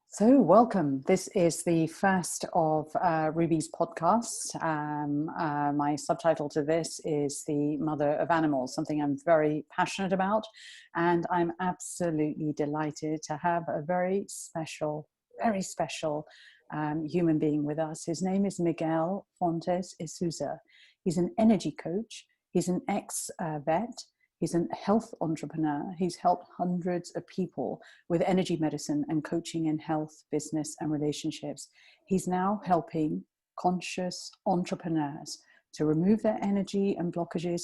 So welcome. This is the first of Ruby's podcasts. My subtitle to this is The Mother of Animals, something I'm very passionate about. And I'm absolutely delighted to have a very special human being with us. His name is Miguel Fontes Sousa. He's an energy coach. He's an ex-vet. He's a health entrepreneur. He's helped hundreds of people with energy medicine and coaching in health, business, and relationships. He's now helping conscious entrepreneurs to remove their energy and blockages,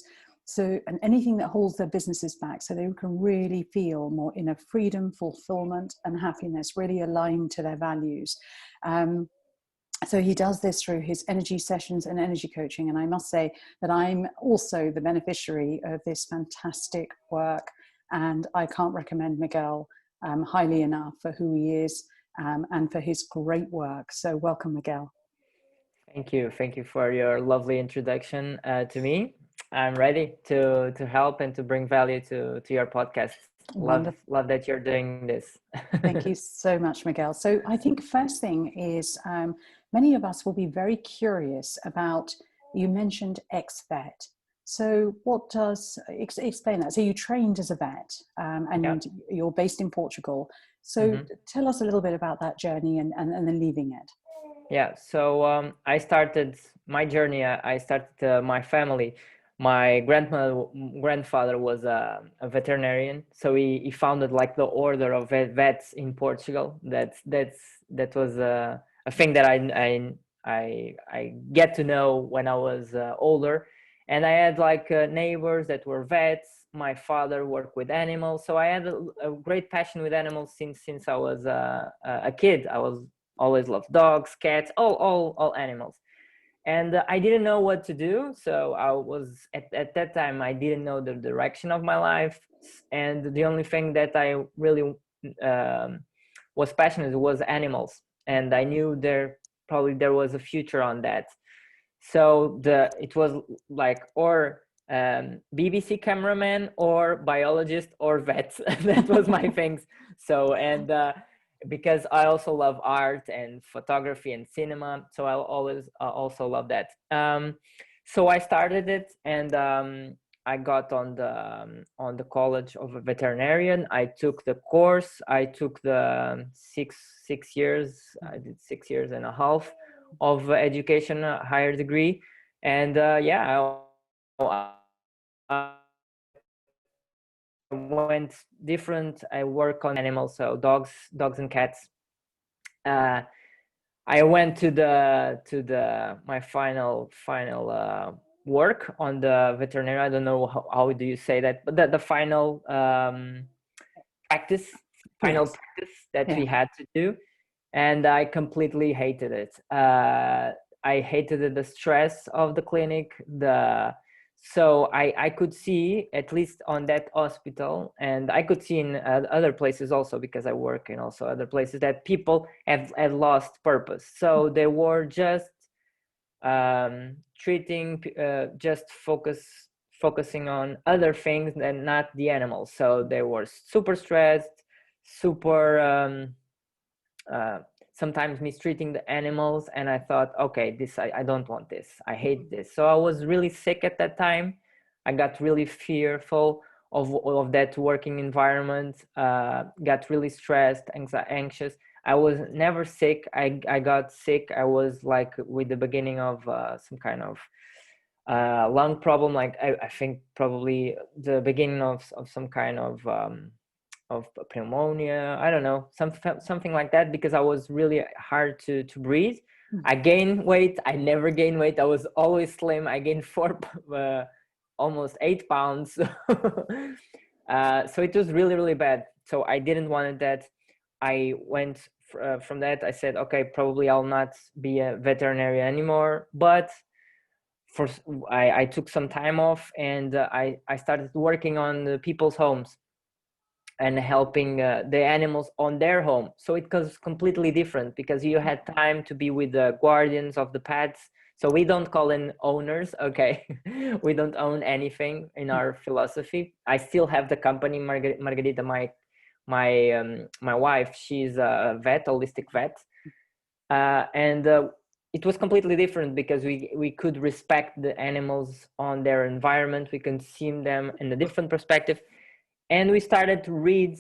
and anything that holds their businesses back, so they can really feel more inner freedom, fulfillment, and happiness, really aligned to their values. So he does this through his energy sessions and energy coaching. And I must say that I'm also the beneficiary of this fantastic work. And I can't recommend Miguel highly enough for who he is and for his great work. So welcome, Miguel. Thank you. Thank you for your lovely introduction to me. I'm ready to help and to bring value to your podcast. Love that you're doing this. Thank you so much, Miguel. So I think first thing is many of us will be very curious about, you mentioned ex-vet. So what does, explain that. So you trained as a vet and you're based in Portugal. So tell us a little bit about that journey and then leaving it. Yeah, so I started my journey, I started my family. My grandfather was a veterinarian, so he founded like the order of vets in Portugal. That was a thing that I get to know when I was older, and I had like neighbors that were vets. My father worked with animals, so I had a great passion with animals since I was a kid. I was always loved dogs, cats, all animals. And I didn't know what to do. So I was, at that time, I didn't know the direction of my life. And the only thing that I really was passionate was animals. And I knew there was a future on that. So it was like, or BBC cameraman or biologist or vet. That was my things. So, and because I also love art and photography and cinema, so I always also love that. So I started it, and I got on the college of a veterinarian. I took the course. I took the six years. I did 6.5 years of education, higher degree, and I went different. I work on animals, so dogs and cats. I went to my final work on the veterinary. I don't know how do you say that, but the final practice that we had to do, and I completely hated it. I hated the stress of the clinic, so I could see, at least on that hospital, and I could see in other places also, because I work in also other places, that people had lost purpose. So they were just treating, just focusing on other things and not the animals. So they were super stressed, super sometimes mistreating the animals, and I thought, okay, I don't want this. I hate this. So I was really sick at that time. I got really fearful of that working environment. Got really stressed, anxious. I was never sick. I got sick. I was like with the beginning of some kind of lung problem. Like I think probably the beginning of some kind of pneumonia, I don't know, something like that, because I was really hard to breathe. I gained weight. I never gained weight. I was always slim. I gained almost 8 pounds. So it was really bad. So I didn't want that. I went from that. I said, okay, probably I'll not be a veterinarian anymore. But I took some time off, and I started working on the people's homes and helping the animals on their home. So it was completely different, because you had time to be with the guardians of the pets. So we don't call in owners, okay? We don't own anything in our philosophy. I still have the company, Margarita, my wife. She's a vet, holistic vet, and it was completely different because we could respect the animals on their environment. We consume them in a different perspective, and we started to read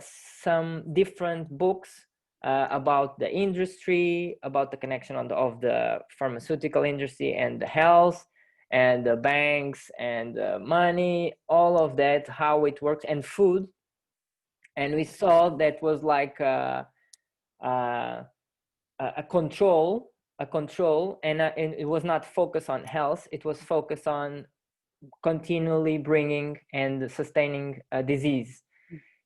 some different books about the industry, about the connection of the pharmaceutical industry and the health and the banks and money, all of that, how it works, and food. And we saw that was like a control, and it was not focused on health. It was focused on continually bringing and sustaining a disease.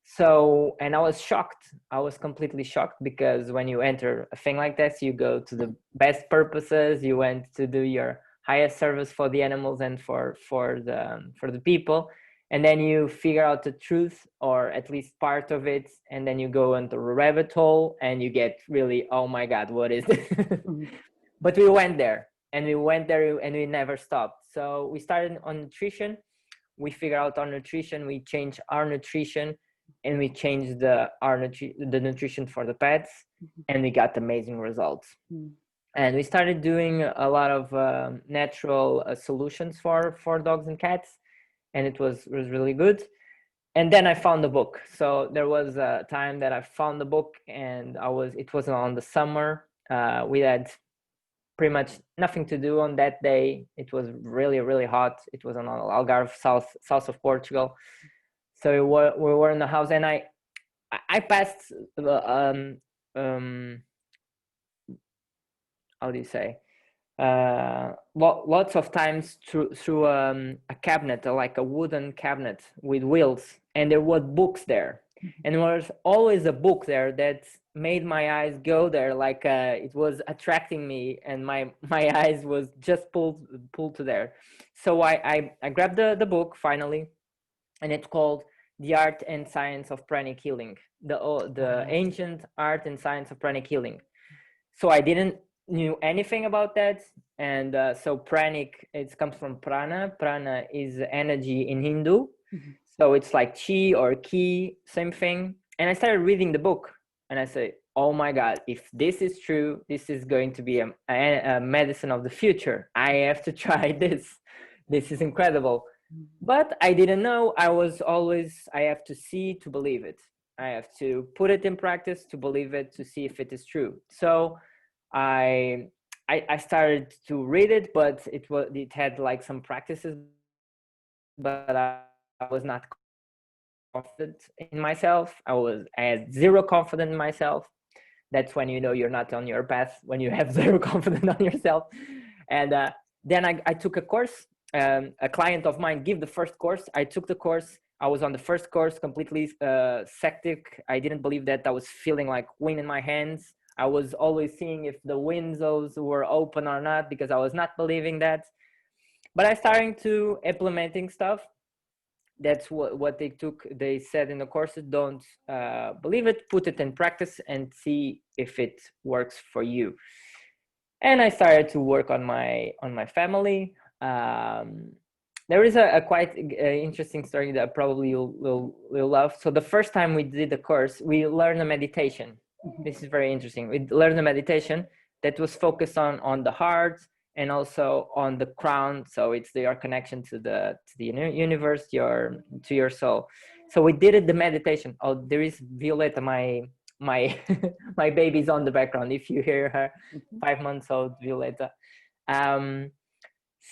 So, and I was shocked. I was completely shocked because when you enter a thing like this, you go to the best purposes. You went to do your highest service for the animals and for the people, and then you figure out the truth, or at least part of it, and then you go into a rabbit hole and you get really, oh my God, what is this? But we went there and we never stopped. So we started on nutrition. We figured out our nutrition. We changed our nutrition, and we changed the nutrition for the pets, and we got amazing results. And we started doing a lot of natural solutions for dogs and cats, and it was really good. And then I found the book. So there was a time that I found the book, and it was on the summer. We had pretty much nothing to do on that day. It was really hot. It was on Algarve, south of Portugal. So we were in the house, and I passed the how do you say, lots of times through a cabinet, like a wooden cabinet with wheels, and there were books there, and there was always a book there that made my eyes go there, like it was attracting me, and my eyes was just pulled to there. So I grabbed the book finally, and it's called The Art and Science of Pranic Healing, the ancient art and science of pranic healing. So I didn't knew anything about that, and so pranic, it comes from prana. Prana is energy in Hindu, so it's like chi or ki, same thing. And I started reading the book, and I said, oh my God, if this is true, this is going to be a medicine of the future. I have to try this. This is incredible. But I didn't know. I have to see to believe it. I have to put it in practice to believe it, to see if it is true. So I started to read it, but it had like some practices, but I was not confident in myself. I had zero confidence in myself. That's when you know you're not on your path, when you have zero confidence on yourself. And then I took a course. A client of mine gave the first course. I took the course. I was on the first course, completely septic. I didn't believe that. I was feeling like wind in my hands. I was always seeing if the windows were open or not, because I was not believing that. But I started to implementing stuff. That's what they said in the courses. Don't believe it, put it in practice and see if it works for you. And I started to work on my family. There is a quite interesting story that probably you'll love. So the first time we did the course, we learned a meditation. This is very interesting. We learned a meditation that was focused on the heart and also on the crown. So it's your connection to the universe, to your soul. So we did the meditation. Oh, there is Violeta, my my baby's on the background. If you hear her, 5 months old Violeta.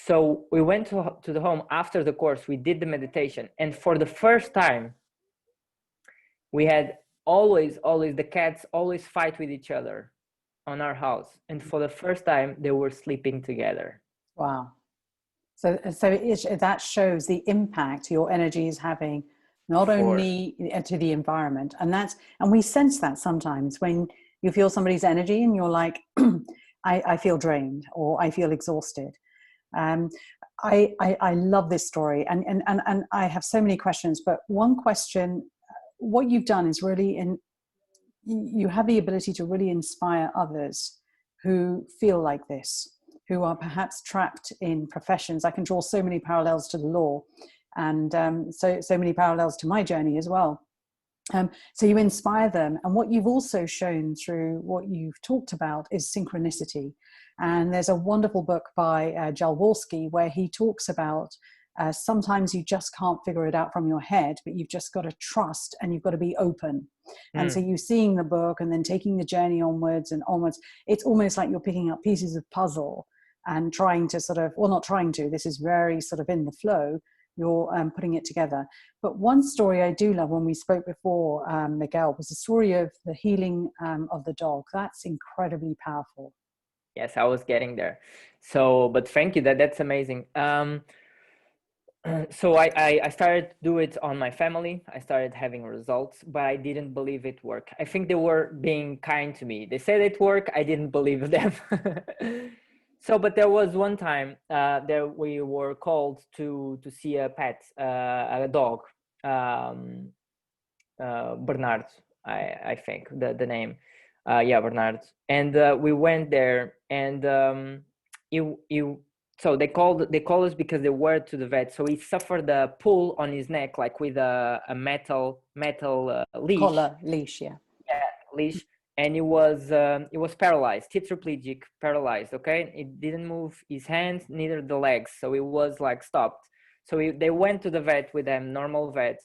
So we went to the home after the course. We did the meditation, and for the first time, we had always the cats always fight with each other on our house, and for the first time they were sleeping together. Wow. So that shows the impact your energy is having, not only to the environment, and we sense that sometimes when you feel somebody's energy and you're like, I feel drained or I feel exhausted. I love this story, and I have so many questions, but one question, what you've done is really you have the ability to really inspire others who feel like this, who are perhaps trapped in professions. I can draw so many parallels to the law, and so many parallels to my journey as well. So you inspire them. And what you've also shown through what you've talked about is synchronicity. And there's a wonderful book by Jalwalski where he talks about sometimes you just can't figure it out from your head, but you've just got to trust and you've got to be open. And so you seeing the book and then taking the journey onwards and onwards, it's almost like you're picking up pieces of puzzle and trying to sort of, well, not trying to, this is very sort of in the flow, you're putting it together. But one story I do love, when we spoke before, Miguel, was the story of the healing of the dog. That's incredibly powerful. Yes, I was getting there. So, but thank you, that's amazing. So I started to do it on my family. I started having results, but I didn't believe it worked. I think they were being kind to me. They said it worked. I didn't believe them. So, but there was one time that we were called to see a pet, a dog, Bernard, I think the name. Yeah, Bernard. And we went there, and so they called us because they were to the vet. So he suffered a pull on his neck, like with a metal leash. Collar, leash, yeah. Yeah, leash. And he was paralyzed, tetraplegic, paralyzed. Okay, it didn't move his hands, neither the legs. So he was like stopped. So they went to the vet with them, normal vet,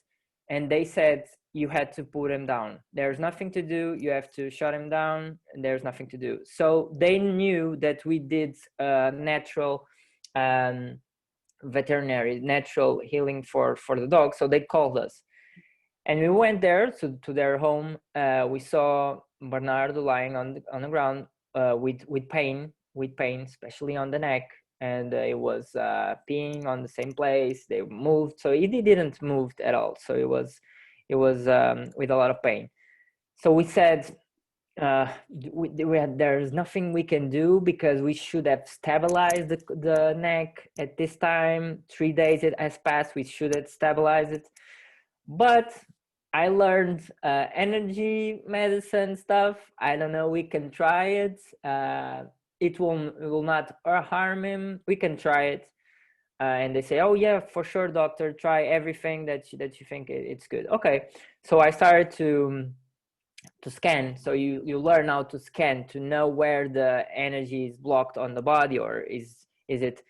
and they said you had to put him down. There's nothing to do. You have to shut him down, and there's nothing to do. So they knew that we did natural veterinary, natural healing for the dog. So they called us. And we went there to their home. We saw Bernardo lying on the ground with pain, especially on the neck, and it was peeing on the same place. They moved, so he didn't move at all. So it was with a lot of pain. So we said, there's nothing we can do because we should have stabilized the neck at this time. 3 days it has passed. We should have stabilized it, but I learned energy medicine stuff. I don't know. We can try it. It will not harm him. We can try it. And they say, oh yeah, for sure, doctor. Try everything that you think it's good. Okay. So I started to scan. So you learn how to scan to know where the energy is blocked on the body, or is it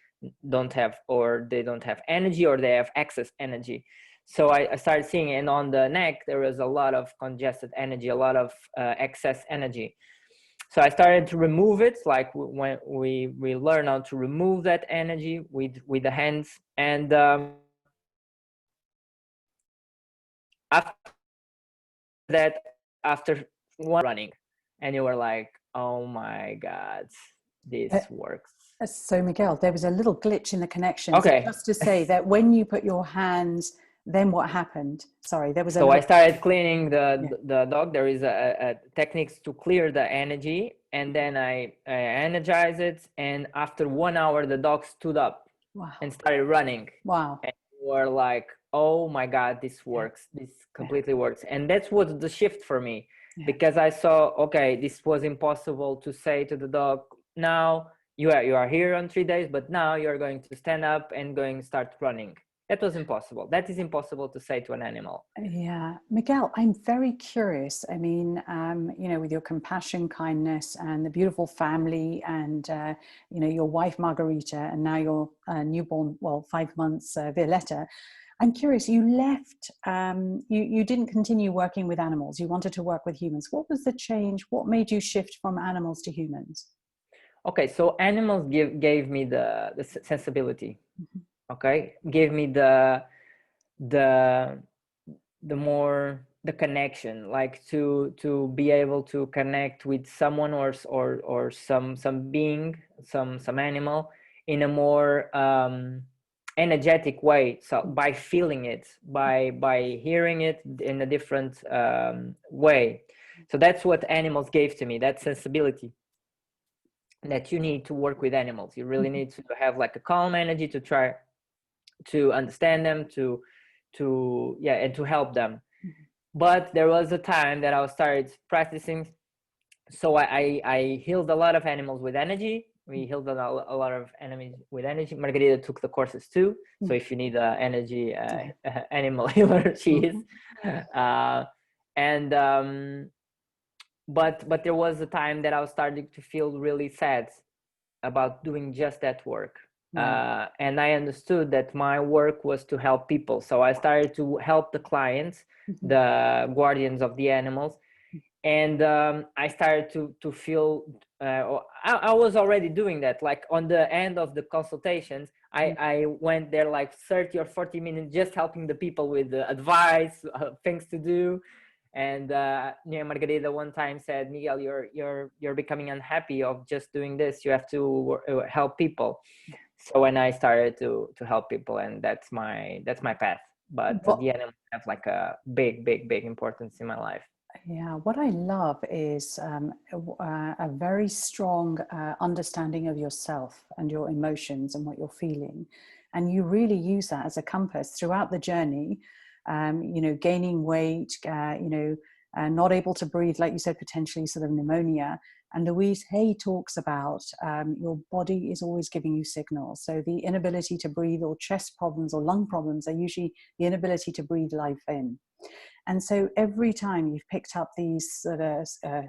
don't have, or they don't have energy, or they have excess energy. So I started seeing, and on the neck, there was a lot of congested energy, a lot of excess energy. So I started to remove it, like when we learn how to remove that energy with the hands. And after that, after one running, and you were like, oh my God, this works. So Miguel, there was a little glitch in the connection. Okay. So just to say that when you put your hands, then what happened? Sorry, there was a So I started cleaning the dog. There is a techniques to clear the energy, and then I energize it. And after 1 hour, the dog stood up. Wow. And started running. Wow. And we were like, oh my God, this works. This completely works. And that's what the shift for me, because I saw, okay, this was impossible to say to the dog, now you are here on 3 days, but now you're going to stand up and going to start running. That was impossible. That is impossible to say to an animal. Yeah. Miguel, I'm very curious. I mean, you know, with your compassion, kindness, and the beautiful family, and, you know, your wife, Margarita, and now your newborn, well, 5 months, Violetta. I'm curious, you left, you didn't continue working with animals. You wanted to work with humans. What was the change? What made you shift from animals to humans? Okay, so animals gave me the sensibility. Okay, gave me the connection, like to be able to connect with someone or some being, some animal in a more energetic way. So by feeling it, by hearing it in a different way. So that's what animals gave to me, that sensibility that you need to work with animals. You really need to have like a calm energy to try to understand them, and to help them. But there was a time that I started practicing. So I healed a lot of animals with energy, We healed a lot of enemies with energy. Margarita took the courses too. So if you need an energy animal healer, she is. And but there was a time that I was starting to feel really sad about doing just that work. And I understood that my work was to help people. So I started to help the clients, the guardians of the animals. And I started to feel, I was already doing that. Like on the end of the consultations, I went there like 30 or 40 minutes just helping the people with the advice, things to do. And Margarita one time said, Miguel, you're becoming unhappy of just doing this. You have to help people. So when I started to help people, and that's my path. But the animals have like a big importance in my life. Yeah, what I love is a very strong understanding of yourself and your emotions and what you're feeling. And you really use that as a compass throughout the journey, you know, gaining weight, you know, not able to breathe, like you said, potentially sort of pneumonia. And Louise Hay talks about your body is always giving you signals. So the inability to breathe or chest problems or lung problems are usually the inability to breathe life in. And so every time you've picked up these sort of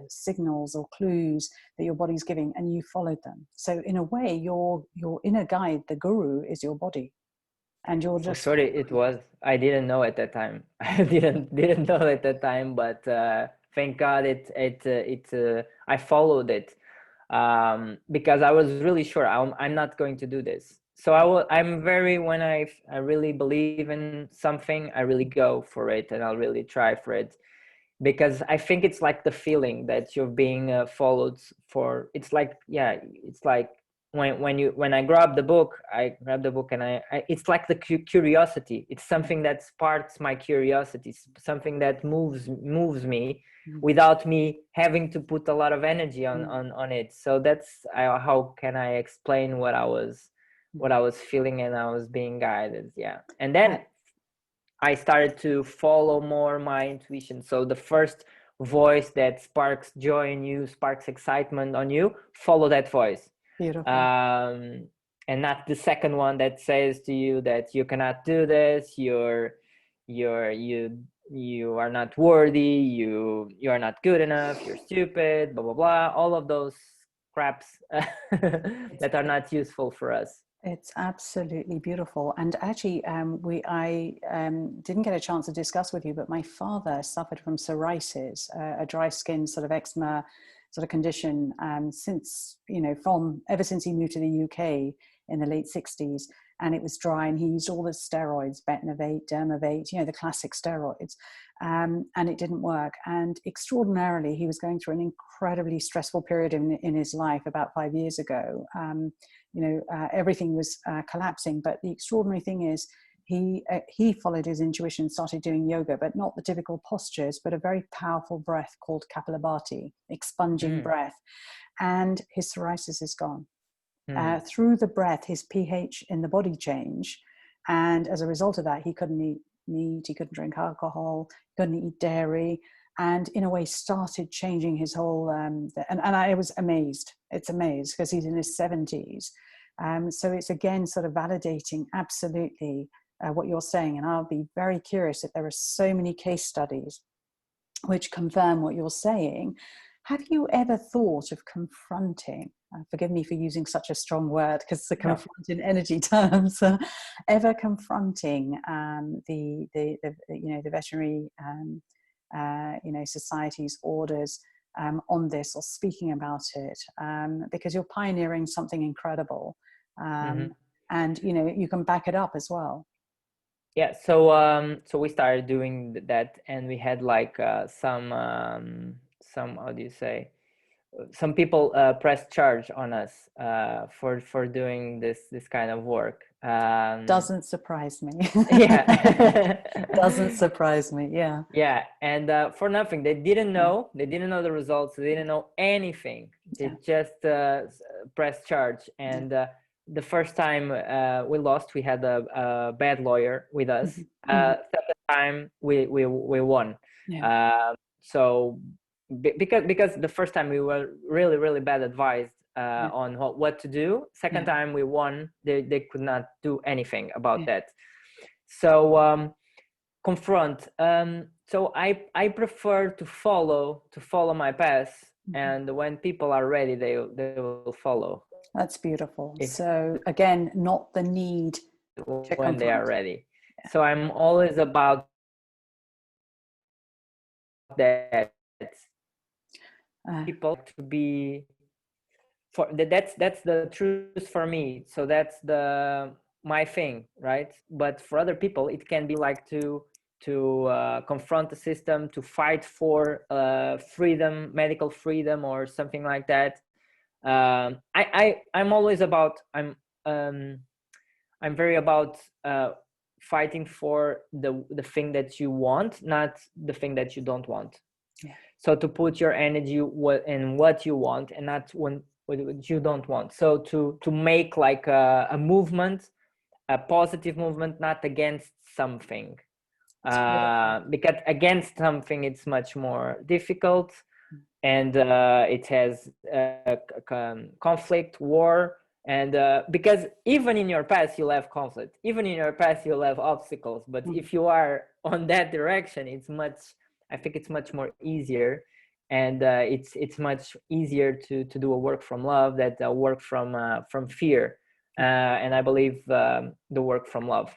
signals or clues that your body's giving and you followed them. So in a way, your inner guide, the guru, is your body. And you're just... Sorry, it was. I didn't know at that time. I didn't know at that time, but thank God I followed it because I was really sure I'm not going to do this. So I'm very, when I really believe in something, I really go for it and I'll really try for it, because I think it's like the feeling that you're being followed for. It's like, yeah, it's like when I grab the book, and I it's like the curiosity. It's something that sparks my curiosity, something that moves me without me having to put a lot of energy on it. So that's how can I explain what I was feeling, and I was being guided. Yeah. And then I started to follow more my intuition. So the first voice that sparks joy in you, sparks excitement on you, follow that voice. Beautiful. And not the second one that says to you that you cannot do this, you are not worthy, you are not good enough, you're stupid, blah blah blah, all of those craps that are not useful for us. It's absolutely beautiful. And actually, I didn't get a chance to discuss with you, but my father suffered from psoriasis, a dry skin sort of eczema sort of condition since, you know, ever since he moved to the UK in the late 60s. And it was dry, and he used all the steroids, Betnovate, Dermovate, you know, the classic steroids, and it didn't work. And extraordinarily, he was going through an incredibly stressful period in his life about 5 years ago. You know, everything was collapsing. But the extraordinary thing is he followed his intuition, started doing yoga, but not the typical postures, but a very powerful breath called Kapalabhati, expunging breath. And his psoriasis is gone. Through the breath, his pH in the body changed. And as a result of that, he couldn't eat meat, he couldn't drink alcohol, he couldn't eat dairy, and in a way started changing his whole, and I was amazed. It's amazed because he's in his 70s. So it's again sort of validating absolutely what you're saying. And I'll be very curious if there are so many case studies which confirm what you're saying. Have you ever thought of confronting, forgive me for using such a strong word because it's a confront in energy terms, ever confronting the you know, the veterinary you know, society's orders on this, or speaking about it, because you're pioneering something incredible, and you know, you can back it up as well. Yeah, so we started doing that, and we had like some how do you say, some people pressed charge on us for doing this kind of work. Doesn't surprise me. Yeah. Doesn't surprise me. Yeah, and for nothing. They didn't know the results. They didn't know anything. They just pressed charge. And the first time we lost, we had a bad lawyer with us. Second time we won. So because the first time we were really bad advised on what to do. Second time we won, they could not do anything about that. So confront. So I prefer to follow my path, and when people are ready, they will follow. That's beautiful. So again, not the need to when they are ready. So I'm always about that. People to be for that's the truth for me. So that's my thing, right? But for other people, it can be like to confront the system, to fight for freedom, medical freedom, or something like that. I'm always about I'm very about fighting for the thing that you want, not the thing that you don't want. So to put your energy in what you want, and not what you don't want. So to make like a movement, a positive movement, not against something. Because against something it's much more difficult, and it has conflict, war, and because even in your path you'll have conflict, even in your path you'll have obstacles, but if you are on that direction, I think it's much more easier, and it's much easier to do a work from love that a work from fear, and I believe the work from love.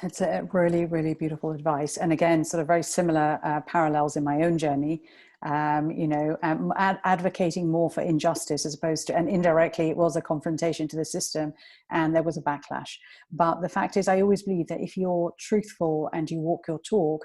It's a really, really beautiful advice. And again, sort of very similar parallels in my own journey, advocating more for injustice as opposed to, and indirectly it was a confrontation to the system and there was a backlash. But the fact is, I always believe that if you're truthful and you walk your talk,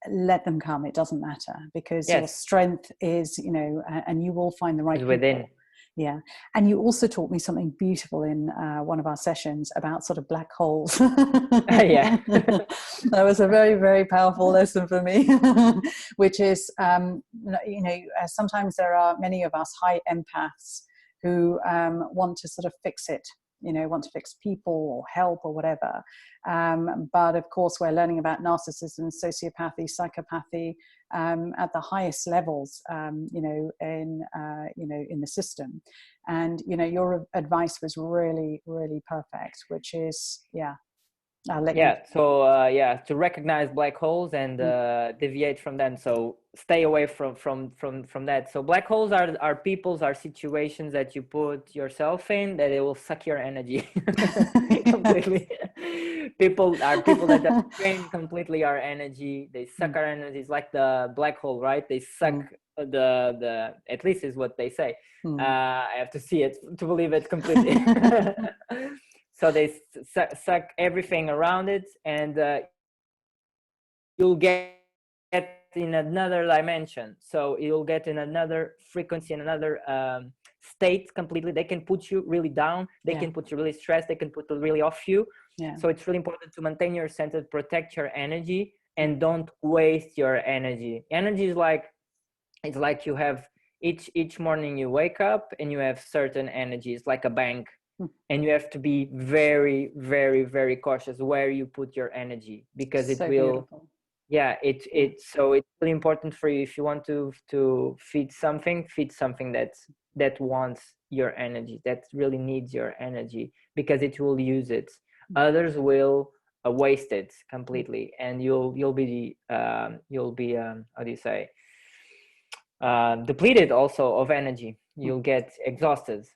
let them come. It doesn't matter, because your strength is, and you will find the right people. Within. Yeah. And you also taught me something beautiful in one of our sessions about sort of black holes. Yeah. That was a very, very powerful lesson for me, which is, sometimes there are many of us high empaths who want to sort of fix it, want to fix people or help or whatever. But of course, we're learning about narcissism, sociopathy, psychopathy at the highest levels, in the system. And your advice was really, really perfect, which is, to recognize black holes and deviate from them. So stay away from that. So black holes are situations that you put yourself in, that it will suck your energy completely. people that are drained completely our energy. They suck our energy. It's like the black hole, right? They suck the at least is what they say. I have to see it to believe it completely. So they suck everything around it, and you'll get in another dimension. So you'll get in another frequency, in another state completely. They can put you really down. They can put you really stressed. They can put you really off you. So it's really important to maintain your center, protect your energy, and don't waste your energy. Energy is it's like you have each morning you wake up and you have certain energy. It's like a bank. And you have to be very, very, very cautious where you put your energy, because it will beautiful. So it's really important for you, if you want to feed something that wants your energy, that really needs your energy, because it will use it. Others will waste it completely, and you'll be how do you say, depleted also of energy. You'll get exhausted.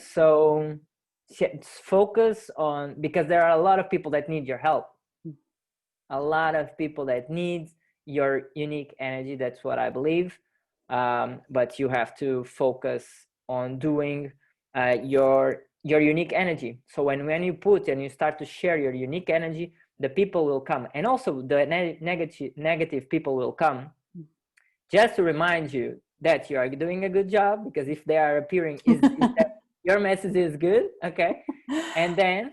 So focus on, because there are a lot of people that need your help, a lot of people that need your unique energy. That's what I believe. But you have to focus on doing your unique energy. So when you put and you start to share your unique energy, the people will come, and also the negative people will come, just to remind you that you are doing a good job, because if they are appearing, is that your message is good, okay? And then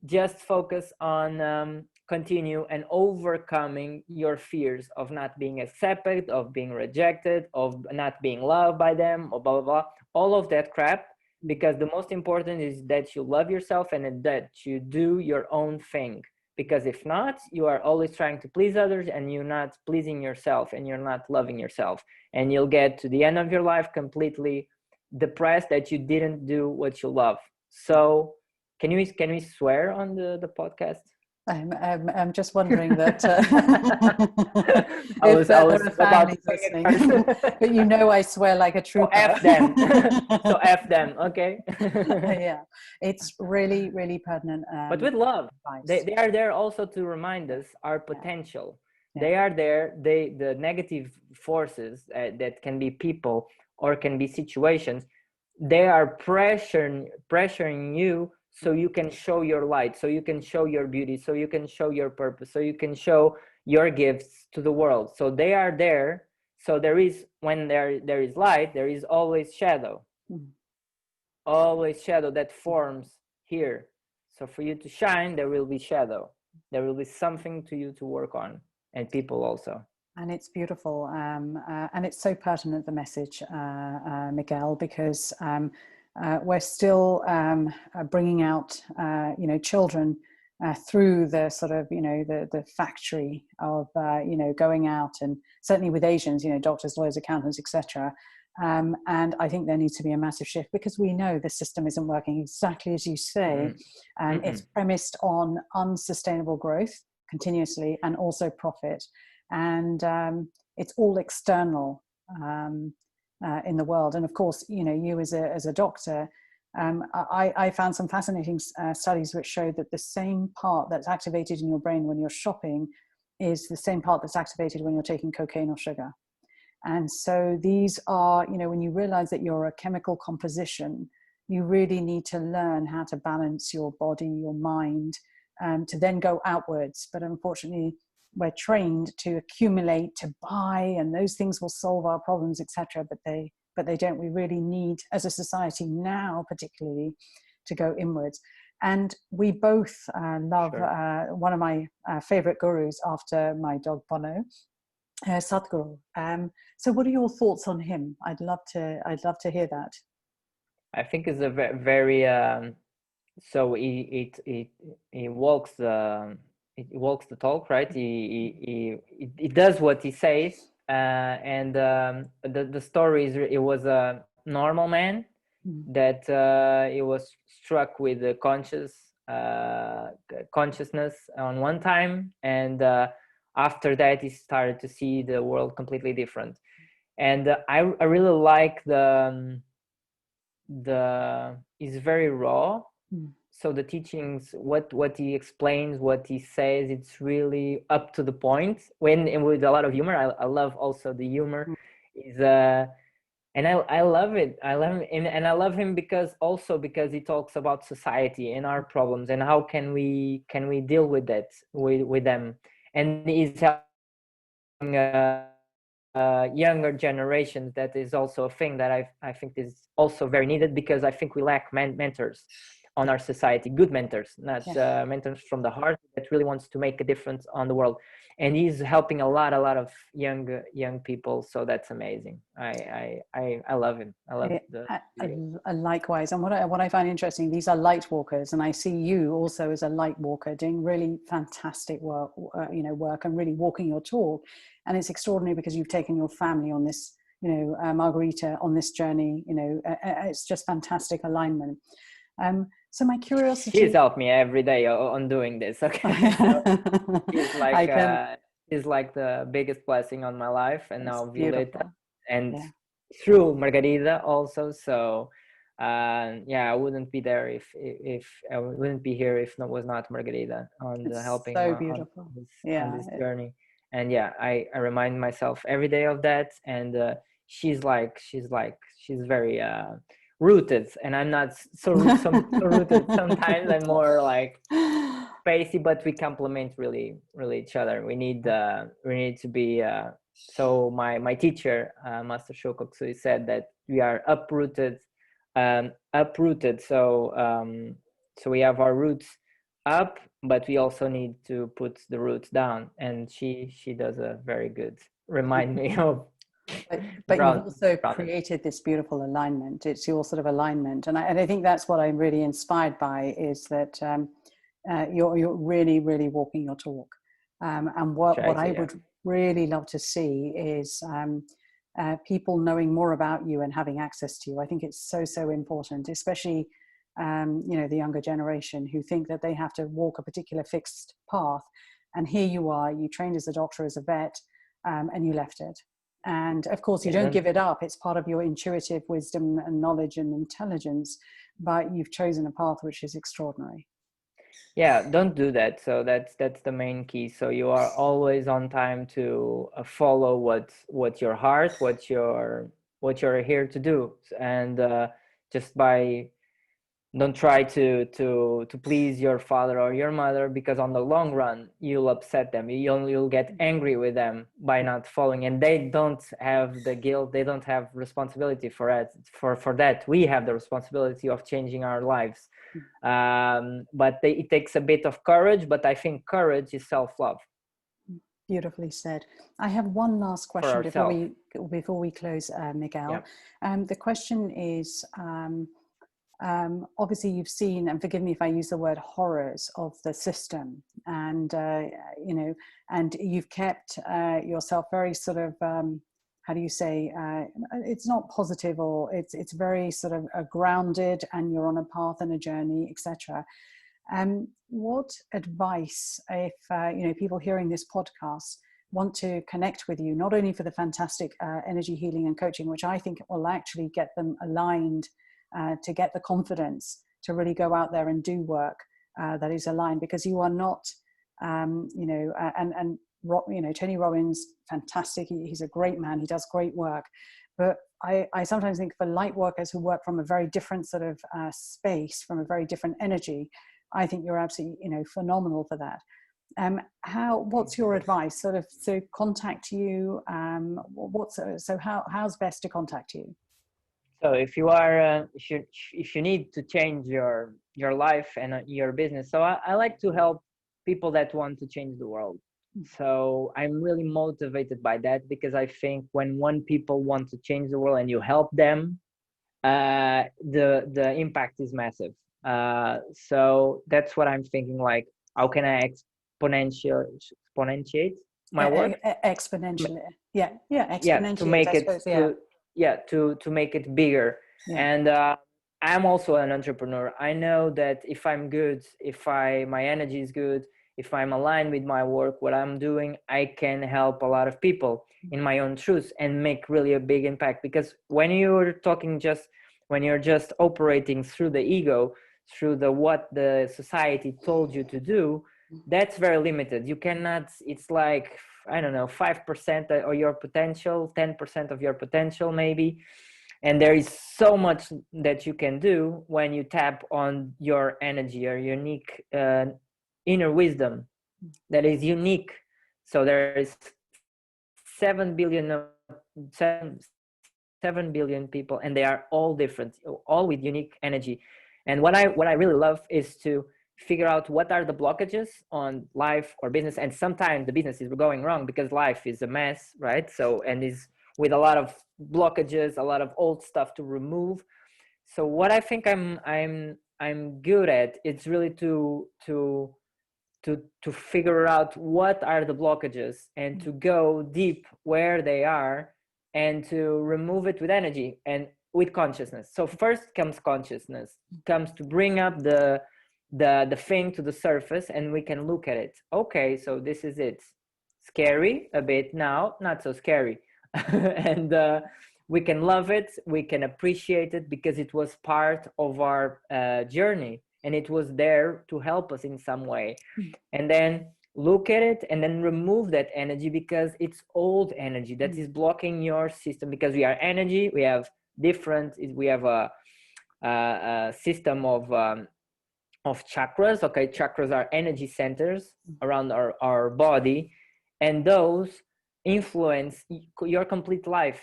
just focus on continue and overcoming your fears of not being accepted, of being rejected, of not being loved by them, or blah, blah, blah, all of that crap. Because the most important is that you love yourself and that you do your own thing. Because if not, you are always trying to please others, and you're not pleasing yourself, and you're not loving yourself. And you'll get to the end of your life completely depressed that you didn't do what you love. So can we swear on the podcast? I'm just wondering that I if was there are about to families say it listening, first. but you know I swear like a So trooper. F them. So F them, okay? Yeah, it's really, really pertinent But with love. advice. They are there also to remind us our potential. Yeah. They are there. The negative forces that can be people or can be situations, they are pressuring you so you can show your light, so you can show your beauty, so you can show your purpose, so you can show your gifts to the world. So they are there. So there is, when there is light, there is always shadow. Always shadow that forms here. So for you to shine, there will be shadow. There will be something to you to work on, and people also. And it's beautiful, and it's so pertinent, the message, Miguel, because we're still bringing out, children through the sort of, the factory of, going out, and certainly with Asians, doctors, lawyers, accountants, etc. And I think there needs to be a massive shift, because we know the system isn't working exactly as you say. It's premised on unsustainable growth continuously, and also profit. And it's all external in the world. And of course, you as a doctor, I found some fascinating studies which showed that the same part that's activated in your brain when you're shopping is the same part that's activated when you're taking cocaine or sugar. And so these are, when you realize that you're a chemical composition, you really need to learn how to balance your body, your mind, to then go outwards. But unfortunately, we're trained to accumulate, to buy, and those things will solve our problems, etc. But they don't. We really need, as a society now, particularly, to go inwards. And we both love one of my favorite gurus after my dog Bono, Sadhguru. So, what are your thoughts on him? I'd love to hear that. I think it's a very so he walks the talk, right? He does what he says, and the story is, it was a normal man that he was struck with the consciousness on one time, and after that he started to see the world completely different. And I really like is very raw. So the teachings, what he explains, what he says, it's really up to the point, and with a lot of humor. I love also the humor. Is and I love it. I love him, and I love him because he talks about society and our problems, and how can we deal with that, with them. And he's helping younger generations. That is also a thing that I think is also very needed, because I think we lack mentors on our society, good mentors, not mentors from the heart that really wants to make a difference on the world. And he's helping a lot of young people. So that's amazing. I love him. I love likewise. And what I find interesting, these are light walkers, and I see you also as a light walker doing really fantastic work, work, and really walking your talk. And it's extraordinary, because you've taken your family on this, Margarita, on this journey. It's just fantastic alignment. So my curiosity. She's helped me every day on doing this. Okay, so she's like the biggest blessing on my life, and now Violeta, and through Margarita also. So I wouldn't be there if I wouldn't be here if it was not Margarita on the helping on this journey. And I remind myself every day of that. And she's very rooted, and I'm not so rooted. Sometimes I'm more like spacey, but we complement really each other. We need to be so my teacher, Master Shokoku, said that we are uprooted. So we have our roots up, but we also need to put the roots down, and she does a very good remind me of. But you've also created this beautiful alignment. It's your sort of alignment, and I think that's what I'm really inspired by, is that you're really walking your talk. And what I would really love to see is people knowing more about you and having access to you. I think it's so, so important, especially, you know, the younger generation who think that they have to walk a particular fixed path. And here you are, you trained as a doctor, as a vet, and you left it. And of course, you don't give it up. It's part of your intuitive wisdom and knowledge and intelligence, but you've chosen a path which is extraordinary. Yeah, don't do that. So that's the main key. So you are always on time to follow what your heart, what you're here to do, and just by don't try to please your father or your mother, because on the long run you'll upset them. You'll get angry with them by not following, and they don't have the guilt, they don't have responsibility for it. For that, we have the responsibility of changing our lives. But it takes a bit of courage, but I think courage is self-love. Beautifully said. I have one last question before we close, Miguel. Yeah. The question is, obviously you've seen, and forgive me if I use the word horrors of the system, and you know, and you've kept yourself very sort of how do you say, it's not positive, or it's very sort of grounded, and you're on a path and a journey, etc. What advice, if you know, people hearing this podcast want to connect with you, not only for the fantastic energy healing and coaching, which I think will actually get them aligned, to get the confidence to really go out there and do work that is aligned, because you are not, you know, you know, Tony Robbins, fantastic. He's a great man. He does great work. But I sometimes think for light workers who work from a very different sort of space, from a very different energy, I think you're absolutely, you know, phenomenal for that. What's your advice? Sort of, so contact you. How's best to contact you? So if you are, if you need to change your life and your business, so I like to help people that want to change the world. So I'm really motivated by that, because I think when people want to change the world and you help them, the impact is massive. So that's what I'm thinking. Like, how can I exponentiate my work? Exponentially, yeah, exponentially. Yeah, to make to make it bigger. Yeah. And I'm also an entrepreneur. I know that if I'm good, if my energy is good, if I'm aligned with my work, what I'm doing, I can help a lot of people in my own truth and make really a big impact. Because when you're just operating through the ego, through what the society told you to do, that's very limited. You cannot, it's like, I don't know, 5% of your potential, 10% of your potential maybe. And there is so much that you can do when you tap on your energy, your unique inner wisdom that is unique. So there is 7 billion people, and they are all different, all with unique energy. And what I really love is to figure out what are the blockages on life or business. And sometimes the business is going wrong because life is a mess, right? So, and is with a lot of blockages, a lot of old stuff to remove. So what I think I'm good at, it's really to figure out what are the blockages and to go deep where they are and to remove it with energy and with consciousness. So first comes consciousness, comes to bring up the thing to the surface, and we can look at it. Okay, so this is it. Scary a bit now, not so scary. And we can love it, we can appreciate it, because it was part of our journey, and it was there to help us in some way. And then look at it and then remove that energy, because it's old energy that is blocking your system. Because we are energy, we have a system of chakras. Okay, chakras are energy centers around our body, and those influence your complete life.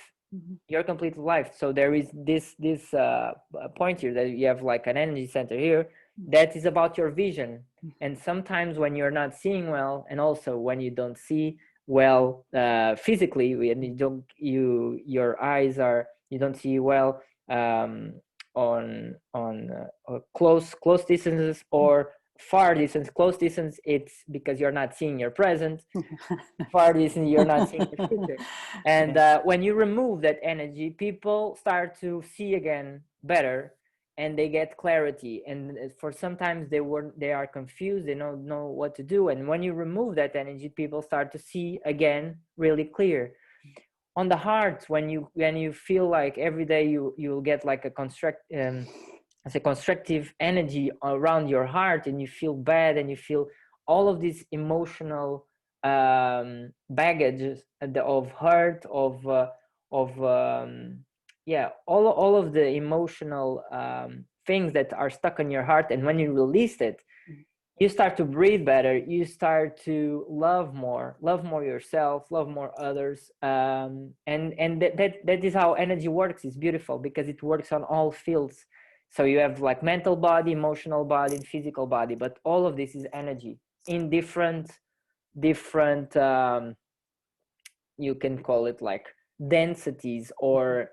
So there is this point here that you have like an energy center here that is about your vision. And sometimes when you're not seeing well, and also when you don't see well physically, when your eyes you don't see well on close distances, or far distance. Close distance, it's because you're not seeing your present. Far distance, you're not seeing the future. And Yes. when you remove that energy, people start to see again better, and they get clarity. And for sometimes they are confused, they don't know what to do. And when you remove that energy, people start to see again really clear. On the heart, when you feel like every day you'll get like a as a constructive energy around your heart, and you feel bad, and you feel all of these emotional baggages of hurt, of yeah, all of the emotional things that are stuck in your heart. And when you release it, you start to breathe better, you start to love more yourself, love more others, and that is how energy works. It's beautiful because it works on all fields. So you have like mental body, emotional body, and physical body, but all of this is energy in different you can call it like densities, or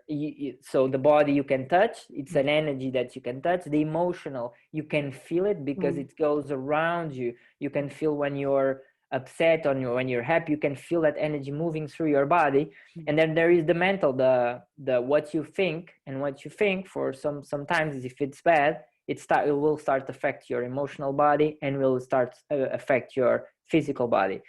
so the body you can touch, it's an energy that you can touch. The emotional, you can feel it because it goes around you. You can feel when you're upset, when you're happy, you can feel that energy moving through your body. And then there is the mental, the what you think. And what you think, for sometimes if it's bad, it will start to affect your emotional body, and will start affect your physical body.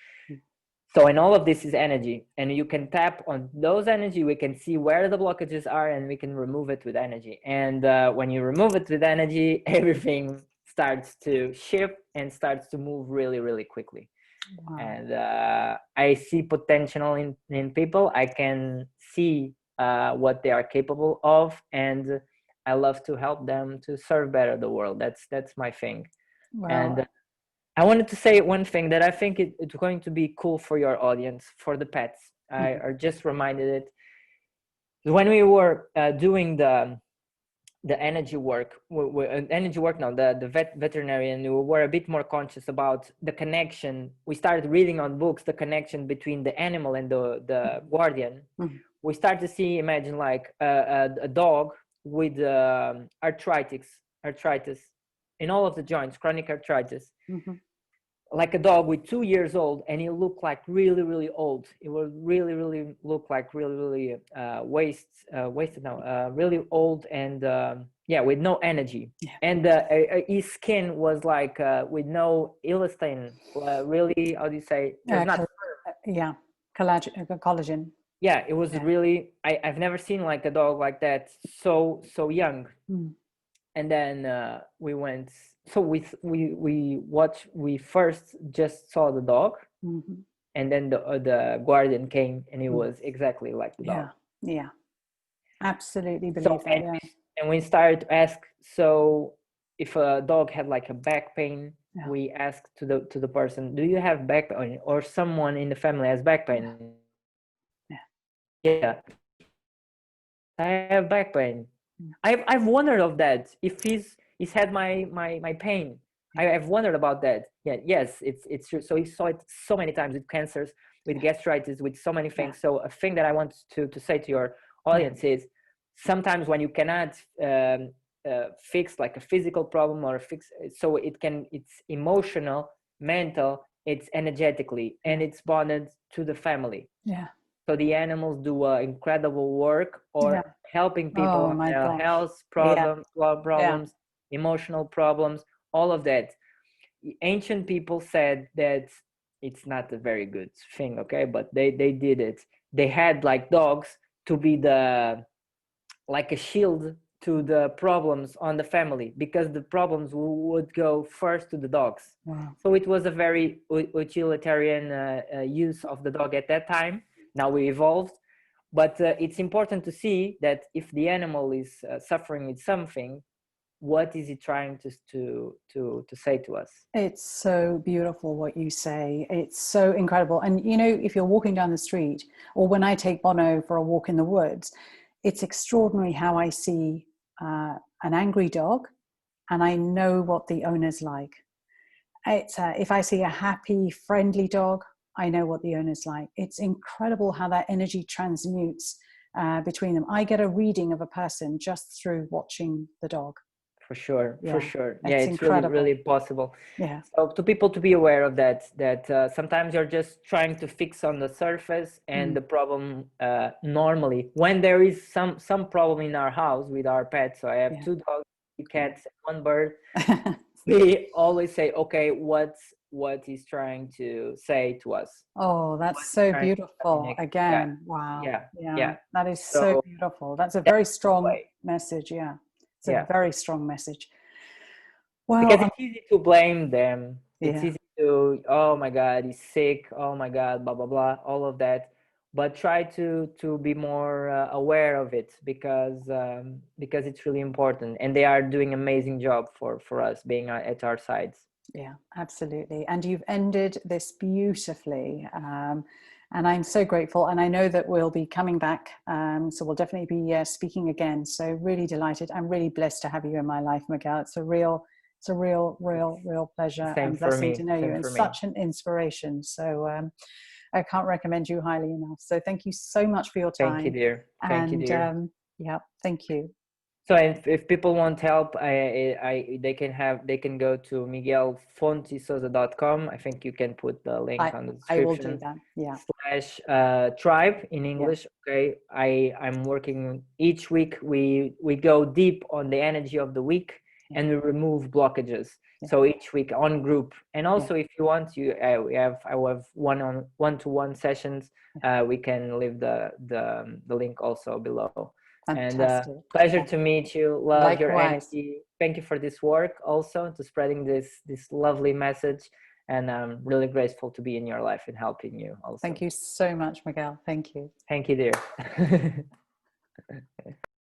So, and all of this is energy, and you can tap on those energy. We can see where the blockages are, and we can remove it with energy. And when you remove it with energy, everything starts to shift and starts to move really, really quickly. Wow. And I see potential in people. I can see what they are capable of, and I love to help them to serve better the world. That's my thing. Wow. And I wanted to say one thing that I think it's going to be cool for your audience, for the pets. I just reminded it. When we were doing the energy work, the veterinarian, we were a bit more conscious about the connection. We started reading on books, the connection between the animal and the guardian. We start to imagine like a dog with arthritis in all of the joints, chronic arthritis. Like a dog with 2 years old, and he looked like really, really old. It would really, really look like really, really wasted now, really old, and yeah, with no energy. Yeah. And his skin was like with no elastin, really, how do you say? It was not yeah, collagen. Yeah, it was really, I've never seen like a dog like that, so young. And then we went, so we first just saw the dog, and then the guardian came, and it was exactly like the dog. Yeah, absolutely believe that. And we started to ask, so if a dog had like a back pain, we asked to the person, do you have back pain, or someone in the family has back pain? Yeah, I have back pain. I've wondered of that, if he's had my pain. I've wondered about that. Yeah, yes, it's true. So he saw it so many times with cancers, with gastritis, with so many things. So a thing that I want to say to your audience is, sometimes when you cannot fix like a physical problem, or so it's emotional, mental, it's energetically, and it's bonded to the family. Yeah. So the animals do incredible work, or helping people with health problems, emotional problems, all of that. Ancient people said that it's not a very good thing, okay? But they did it. They had like dogs to be like a shield to the problems on the family, because the problems would go first to the dogs. Wow. So it was a very utilitarian use of the dog at that time. Now we evolved, but it's important to see that if the animal is suffering with something, what is it trying to say to us? It's so beautiful what you say. It's so incredible. And you know, if you're walking down the street, or when I take Bono for a walk in the woods, it's extraordinary how I see an angry dog, and I know what the owner's like. It's if I see a happy, friendly dog, I know what the owner's like. It's incredible how that energy transmutes between them. I get a reading of a person just through watching the dog. For sure, for Yeah, sure. Yeah, it's it's really, incredible. really possible. Yeah, So to people to be aware of that, sometimes you're just trying to fix on the surface, and the problem normally when there is some problem in our house with our pets. So I have yeah. 2 dogs, 3 cats, and 1 bird. We always say, okay, what he's trying to say to us? Oh, What that's he's so trying to beautiful. communicate. Yeah, Again, wow. yeah, Yeah, yeah. that is so So beautiful. That's a that's very the strong way. message. Yeah, it's a Yeah. very strong message. Well, Because it's easy to blame them. It's yeah, easy to, oh my God, he's sick. Oh my God, blah blah blah, all of that. But try to be more aware of it, because it's really important, and they are doing amazing job for us being at our sides. yeah, absolutely. And you've ended this beautifully. And I'm so grateful. And I know that we'll be coming back. So we'll definitely be speaking again. So really delighted. I'm really blessed to have you in my life, Miguel. It's a real pleasure Same and for blessing to me. know you, Same and for me. such an inspiration. So I can't recommend you highly enough. So thank you so much for your Thank you, time. dear. Thank you, And dear. yeah, thank you. So if people want help, they can go to miguelfontesesousa.com. I think you can put the link on the I will do description. that. Yeah, Slash tribe in yeah, English. Okay, I'm working each week. We go deep on the energy of the week, yeah, and we remove blockages. yeah, So each week on group, and yeah, also if you want, I have one-to-one sessions. yeah. We can leave the link also below. And Fantastic. pleasure to Fantastic. meet you. Love your Likewise. energy. Thank you for this work also, to spreading this lovely message. And I'm really grateful to be in your life and helping you also. Thank you so much, Miguel. Thank you. Thank you, dear.